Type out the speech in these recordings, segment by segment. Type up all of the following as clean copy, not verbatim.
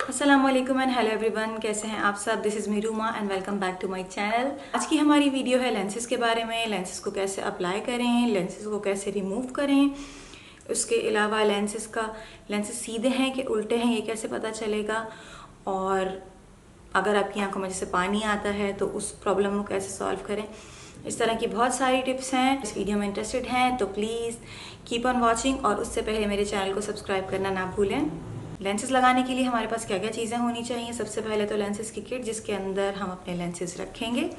अस्सलाम वालेकुम and hello everyone, कैसे हैं आप सब। This is Meeruma and welcome back to my channel. आज की हमारी वीडियो है लेंसेज के बारे में। लेंसेज को कैसे अप्लाई करें, लेंसेज को कैसे रिमूव करें, उसके अलावा लेंसेज सीधे हैं कि उल्टे हैं ये कैसे पता चलेगा, और अगर आपकी आंखों में जैसे पानी आता है तो उस प्रॉब्लम को कैसे सॉल्व करें। इस तरह की बहुत सारी टिप्स हैं। इस वीडियो में इंटरेस्टेड हैं तो प्लीज़ कीप ऑन वॉचिंग, और उससे पहले मेरे चैनल को सब्सक्राइब करना ना भूलें। लेंसेज लगाने के लिए हमारे पास क्या क्या चीज़ें होनी चाहिए। सबसे पहले तो लेंसेज की किट, जिसके अंदर हम अपने लेंसेज रखेंगे।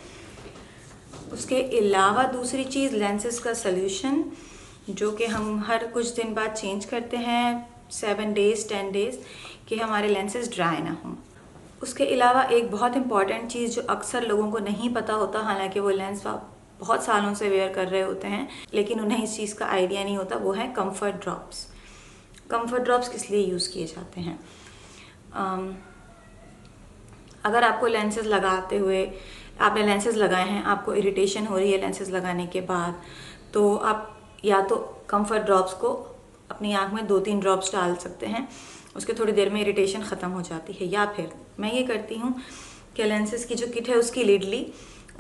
उसके अलावा दूसरी चीज़ लेंसेज का सल्यूशन, जो कि हम हर कुछ दिन बाद चेंज करते हैं, 7 डेज़ 10 डेज़, कि हमारे लेंसेज ड्राई ना हों। उसके अलावा एक बहुत इंपॉर्टेंट चीज़ जो अक्सर लोगों को नहीं पता होता, हालांकि वो लेंस बहुत सालों से वेयर कर रहे होते हैं लेकिन उन्हें इस चीज़ का आइडिया नहीं होता, वो है कंफर्ट ड्रॉप्स। कंफर्ट ड्रॉप्स किस लिए यूज़ किए जाते हैं? अगर आपको लेंसेज लगाते हुए, आपने लेंसेज लगाए हैं, आपको इरिटेशन हो रही है लेंसेज लगाने के बाद, तो आप या तो कंफर्ट ड्रॉप्स को अपनी आँख में 2-3 ड्रॉप्स डाल सकते हैं, उसके थोड़ी देर में इरिटेशन ख़त्म हो जाती है। या फिर मैं ये करती हूँ कि लेंसेज की जो किट है उसकी लिड ली,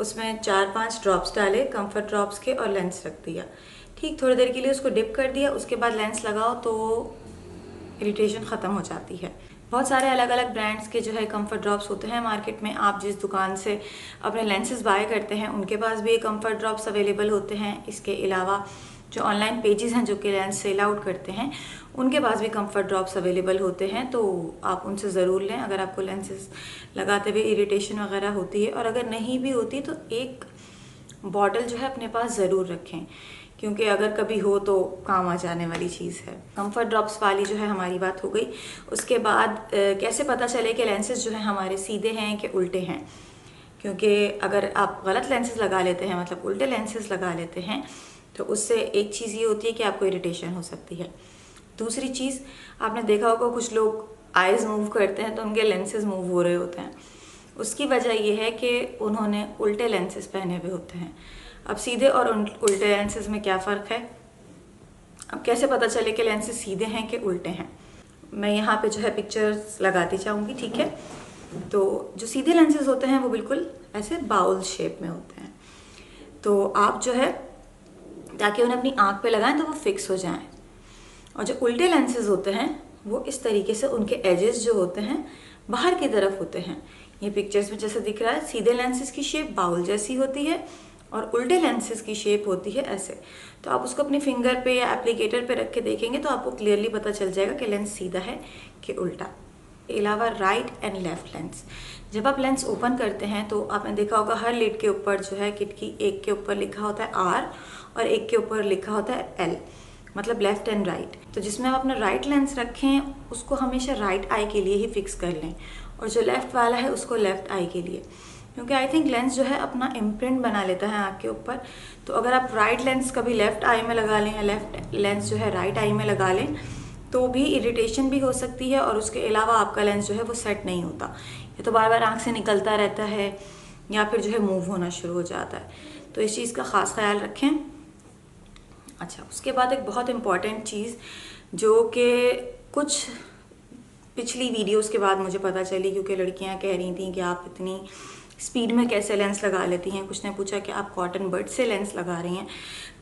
उसमें 4-5 ड्रॉप्स डाले कंफर्ट ड्रॉप्स के और लेंस रख दिया। ठीक थोड़ी देर के लिए उसको डिप कर दिया, उसके बाद लेंस लगाओ तो इरिटेशन ख़त्म हो जाती है। बहुत सारे अलग अलग ब्रांड्स के जो है कंफर्ट ड्रॉप्स होते हैं मार्केट में। आप जिस दुकान से अपने लेंसेज बाय करते हैं उनके पास भी ये कंफर्ट ड्रॉप्स अवेलेबल होते हैं। इसके अलावा जो ऑनलाइन पेजेस हैं जो कि लेंस सेल आउट करते हैं, उनके पास भी कंफर्ट ड्रॉप्स अवेलेबल होते हैं, तो आप उनसे ज़रूर लें अगर आपको लेंसेज लगाते हुए इरिटेशन वगैरह होती है। और अगर नहीं भी होती तो एक बॉटल जो है अपने पास ज़रूर रखें, क्योंकि अगर कभी हो तो काम आ जाने वाली चीज़ है। कंफर्ट ड्रॉप्स वाली जो है हमारी बात हो गई। उसके बाद कैसे पता चले कि लेंसेज जो है हमारे सीधे हैं कि उल्टे हैं, क्योंकि अगर आप गलत लेंसेज लगा लेते हैं, मतलब उल्टे लेंसेज लगा लेते हैं, तो उससे एक चीज़ ये होती है कि आपको इरिटेशन हो सकती है। दूसरी चीज़, आपने देखा होगा कुछ लोग आइज़ मूव करते हैं तो उनके लेंसेज मूव हो रहे होते हैं। उसकी वजह यह है कि उन्होंने उल्टे लेंसेज पहने हुए होते हैं। अब सीधे और उल्टे लेंसेज में क्या फ़र्क है? अब कैसे पता चले कि लेंसेज सीधे हैं कि उल्टे हैं? मैं यहाँ पे जो है पिक्चर्स लगाती जाऊँगी, ठीक है। तो जो सीधे लेंसेज होते हैं वो बिल्कुल ऐसे बाउल शेप में होते हैं, तो आप जो है ताकि उन्हें अपनी आँख पे लगाएं तो वो फिक्स हो जाएं। और जो उल्टे लेंसेज होते हैं वो इस तरीके से, उनके एजेस जो होते हैं बाहर की तरफ होते हैं। ये पिक्चर्स में जैसे दिख रहा है, सीधे लेंसेज की शेप बाउल जैसी होती है और उल्टे लेंसेज की शेप होती है ऐसे। तो आप उसको अपने फिंगर पे या एप्लीकेटर पे रख के देखेंगे तो आपको क्लियरली पता चल जाएगा कि लेंस सीधा है कि उल्टा। अलावा राइट एंड लेफ्ट लेंस, जब आप लेंस ओपन करते हैं तो आपने देखा होगा हर लिड के ऊपर जो है किट की, एक के ऊपर लिखा होता है R और एक के ऊपर लिखा होता है L, मतलब लेफ्ट एंड राइट। तो जिसमें आप अपना राइट लेंस रखें उसको हमेशा राइट आई के लिए ही फिक्स कर लें, और जो लेफ़्ट वाला है उसको लेफ़्ट आई के लिए, क्योंकि आई थिंक लेंस जो है अपना इम्प्रिंट बना लेता है आँख के ऊपर। तो अगर आप राइट लेंस कभी लेफ़्ट आई में लगा लें या लेफ़्ट लेंस जो है राइट आई में लगा लें तो भी इरिटेशन भी हो सकती है, और उसके अलावा आपका लेंस जो है वो सेट नहीं होता, या तो बार बार आँख से निकलता रहता है या फिर जो है मूव होना शुरू हो जाता है। तो इस चीज़ का ख़ास ख्याल रखें। अच्छा, उसके बाद एक बहुत इम्पॉर्टेंट चीज़ जो कि कुछ पिछली वीडियोस के बाद मुझे पता चली, क्योंकि लड़कियां कह रही थी कि आप इतनी स्पीड में कैसे लेंस लगा लेती हैं। कुछ ने पूछा कि आप कॉटन बड से लेंस लगा रही हैं।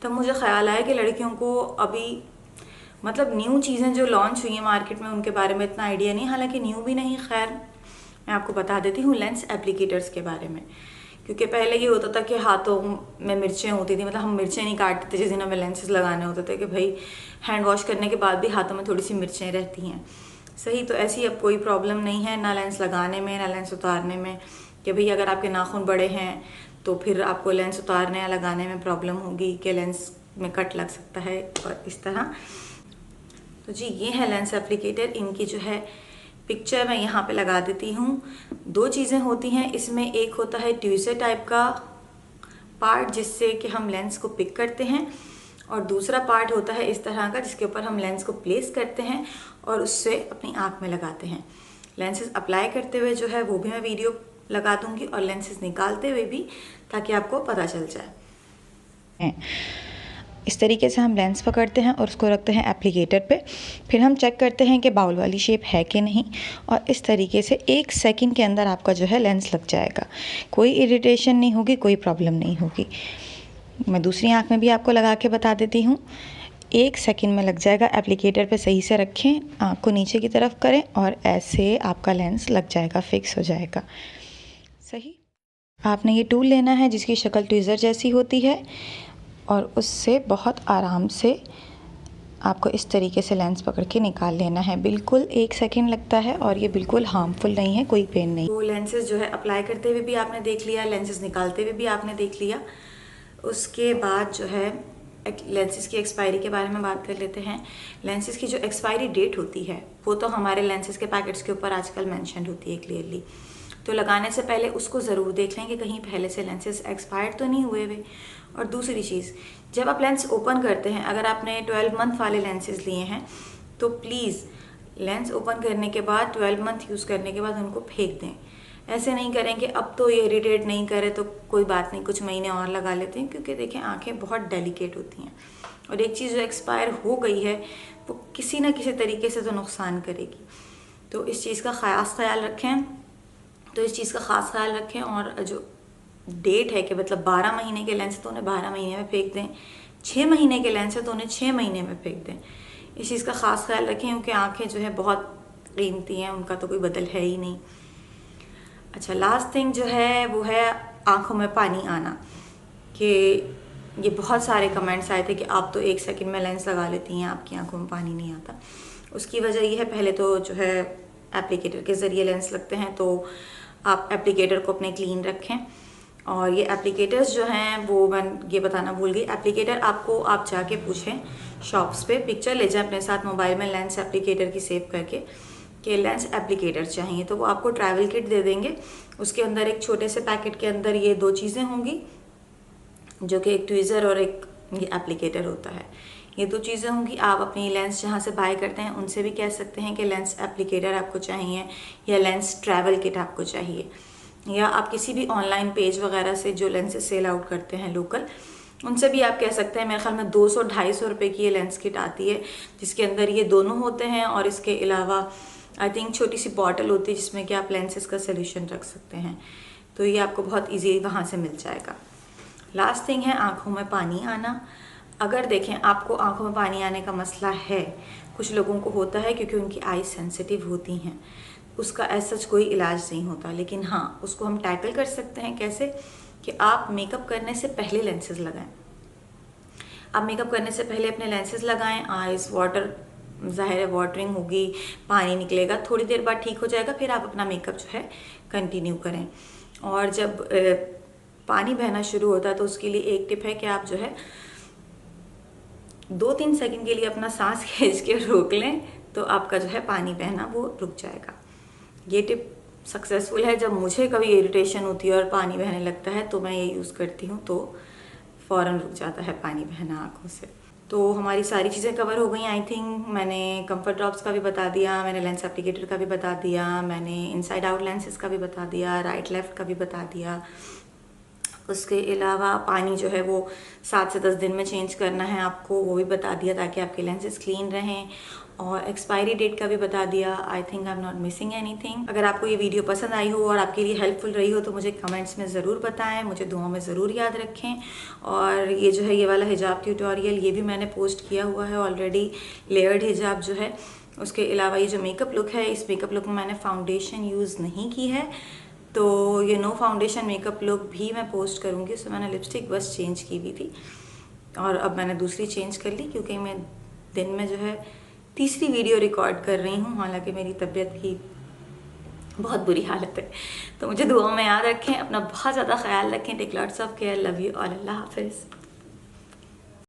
तब मुझे ख्याल आया कि लड़कियों को अभी मतलब न्यू चीज़ें जो लॉन्च हुई हैं मार्केट में उनके बारे में इतना आइडिया नहीं। हालांकि न्यू भी नहीं, खैर मैं आपको बता देती हूँ लेंस एप्लीकेटर्स के बारे में। क्योंकि पहले ये होता था कि हाथों में मिर्चें होती थी, मतलब हम मिर्चें नहीं काटते थे जिस दिन हमें लेंसेज लगाने होते थे, कि भाई हैंड वॉश करने के बाद भी हाथों में थोड़ी सी मिर्चें रहती हैं। सही, तो ऐसी अब कोई प्रॉब्लम नहीं है, ना लेंस लगाने में ना लेंस उतारने में, कि भाई अगर आपके नाखून बड़े हैं तो फिर आपको लेंस उतारने या लगाने में प्रॉब्लम होगी कि लेंस में कट लग सकता है और इस तरह। तो जी, ये है लेंस एप्लीकेटर। इनकी जो है पिक्चर मैं यहाँ पे लगा देती हूँ। 2 चीज़ें होती हैं इसमें, एक होता है ट्यूज़र टाइप का पार्ट जिससे कि हम लेंस को पिक करते हैं, और दूसरा पार्ट होता है इस तरह का जिसके ऊपर हम लेंस को प्लेस करते हैं और उससे अपनी आँख में लगाते हैं। लेंसेज अप्लाई करते हुए जो है वो भी मैं वीडियो लगा दूँगी, और लेंसेज निकालते हुए भी, ताकि आपको पता चल जाए। इस तरीके से हम लेंस पकड़ते हैं और उसको रखते हैं एप्लीकेटर पे। फिर हम चेक करते हैं कि बाउल वाली शेप है कि नहीं, और इस तरीके से 1 सेकंड के अंदर आपका जो है लेंस लग जाएगा। कोई इरिटेशन नहीं होगी, कोई प्रॉब्लम नहीं होगी। मैं दूसरी आँख में भी आपको लगा के बता देती हूँ। 1 सेकंड में लग जाएगा। एप्लीकेटर पे सही से रखें, आँख को नीचे की तरफ करें और ऐसे आपका लेंस लग जाएगा, फिक्स हो जाएगा। सही। आपने ये टूल लेना है जिसकी शक्ल ट्वीज़र जैसी होती है, और उससे बहुत आराम से आपको इस तरीके से लेंस पकड़ के निकाल लेना है। बिल्कुल 1 सेकंड लगता है और ये बिल्कुल हार्मफुल नहीं है, कोई पेन नहीं। वो लेंसेज जो है अप्लाई करते हुए भी आपने देख लिया, लेंसेज निकालते हुए भी आपने देख लिया। उसके बाद जो है लेंसेज की एक्सपायरी के बारे में बात कर लेते हैं। लेंसेज की जो एक्सपायरी डेट होती है वो तो हमारे लेंसेज के पैकेट्स के ऊपर आजकल मेंशन होती है क्लियरली। तो लगाने से पहले उसको ज़रूर देख लें कि कहीं पहले से लेंसेज एक्सपायर्ड तो नहीं हुए हुए। और दूसरी चीज़, जब आप लेंस ओपन करते हैं, अगर आपने 12 मंथ वाले लेंसेज लिए हैं तो प्लीज़ लेंस ओपन करने के बाद 12 मंथ यूज़ करने के बाद उनको फेंक दें। ऐसे नहीं करें कि अब तो ये इरिटेट नहीं करे तो कोई बात नहीं, कुछ महीने और लगा लेते हैं, क्योंकि देखें आंखें बहुत डेलिकेट होती हैं और एक चीज़ जो एक्सपायर हो गई है वो किसी ना किसी तरीके से तो नुकसान करेगी। तो इस चीज़ का ख़ास ख्याल रखें। और जो डेट है कि मतलब 12 महीने के लेंस है तो उन्हें 12 महीने में फेंक दें, 6 महीने के लेंस है तो उन्हें 6 महीने में फेंक दें। इस चीज़ का ख़ास ख्याल रखें क्योंकि आँखें जो है बहुत कीमती हैं, उनका तो कोई बदल है ही नहीं। अच्छा, लास्ट थिंग जो है वो है आँखों में पानी आना। कि ये बहुत सारे कमेंट्स आए थे कि आप तो 1 सेकंड में लेंस लगा लेती हैं, आपकी आँखों में पानी नहीं आता। उसकी वजह ये है, पहले तो जो है एप्लीकेटर के ज़रिए लेंस लगते हैं, तो आप एप्लीकेटर को अपने क्लीन रखें। और ये एप्लीकेटर्स जो हैं वो मैं ये बताना भूल गई, एप्लीकेटर आपको आप जाके पूछें शॉप्स पे, पिक्चर ले जाएं अपने साथ मोबाइल में लेंस एप्लीकेटर की सेव करके कि लेंस एप्लीकेटर चाहिए, तो वो आपको ट्रैवल किट दे देंगे। उसके अंदर एक छोटे से पैकेट के अंदर ये 2 चीज़ें होंगी, जो कि एक ट्वीज़र और एक ये एप्लीकेटर होता है। ये 2 चीज़ें होंगी। आप अपनी लेंस जहाँ से बाय करते हैं उनसे भी कह सकते हैं कि लेंस एप्लीकेटर आपको चाहिए या लेंस ट्रैवल किट आपको चाहिए, या आप किसी भी ऑनलाइन पेज वगैरह से जो लेंसेज सेल आउट करते हैं लोकल, उनसे भी आप कह सकते हैं। मेरे ख्याल में 200-250 रुपये की ये लेंस किट आती है जिसके अंदर ये दोनों होते हैं, और इसके अलावा आई थिंक छोटी सी बॉटल होती है जिसमें कि आप लेंसेज का सोल्यूशन रख सकते हैं। तो ये आपको बहुत ईजी वहाँ से मिल जाएगा। लास्ट थिंग है आँखों में पानी आना। अगर देखें आपको आँखों में पानी आने का मसला है, कुछ लोगों को होता है क्योंकि उनकी आई सेंसिटिव होती हैं, उसका ऐसा कोई इलाज नहीं होता, लेकिन हाँ उसको हम टैकल कर सकते हैं। कैसे? कि आप मेकअप करने से पहले लेंसेज लगाएं। आप मेकअप करने से पहले अपने लेंसेज लगाएं। आइज़ वाटर, ज़ाहिर है वाटरिंग होगी, पानी निकलेगा, थोड़ी देर बाद ठीक हो जाएगा, फिर आप अपना मेकअप जो है कंटिन्यू करें। और जब पानी बहना शुरू होता है तो उसके लिए एक टिप है कि आप जो है 2-3 सेकंड के लिए अपना सांस खींच के रोक लें, तो आपका जो है पानी बहना वो रुक जाएगा। ये टिप सक्सेसफुल है। जब मुझे कभी इरिटेशन होती है और पानी बहने लगता है तो मैं ये यूज़ करती हूँ, तो फ़ौरन रुक जाता है पानी बहना आँखों से। तो हमारी सारी चीज़ें कवर हो गई आई थिंक। मैंने कंफर्ट ड्रॉप्स का भी बता दिया, मैंने लेंस एप्लीकेटर का भी बता दिया, मैंने इनसाइड आउट लेंसेज का भी बता दिया, राइट लेफ़्ट का भी बता दिया। उसके अलावा पानी जो है वो 7 से 10 दिन में चेंज करना है आपको, वो भी बता दिया ताकि आपके लेंसेज क्लीन रहें। और एक्सपायरी डेट का भी बता दिया। I think I am not missing anything. अगर आपको ये वीडियो पसंद आई हो और आपके लिए हेल्पफुल रही हो तो मुझे कमेंट्स में ज़रूर बताएं, मुझे दुआओं में ज़रूर याद रखें। और ये जो है ये वाला हिजाब ट्यूटोरियल ये भी मैंने पोस्ट किया हुआ है ऑलरेडी, लेयर्ड हिजाब जो है। उसके अलावा ये जो मेकअप लुक है, इस मेकअप लुक में मैंने फाउंडेशन यूज़ नहीं की है, तो ये नो फाउंडेशन मेकअप लुक भी मैं पोस्ट करूँगी। उसमें मैंने लिपस्टिक बस चेंज की हुई थी और अब मैंने दूसरी चेंज कर ली, क्योंकि मैं दिन में जो है तीसरी वीडियो रिकॉर्ड कर रही हूँ, हालांकि मेरी तबीयत की बहुत बुरी हालत है। तो मुझे दुआओं में याद रखें, अपना बहुत ज़्यादा ख्याल रखें। Take lots of care, love you all, अल्लाह हाफिज़।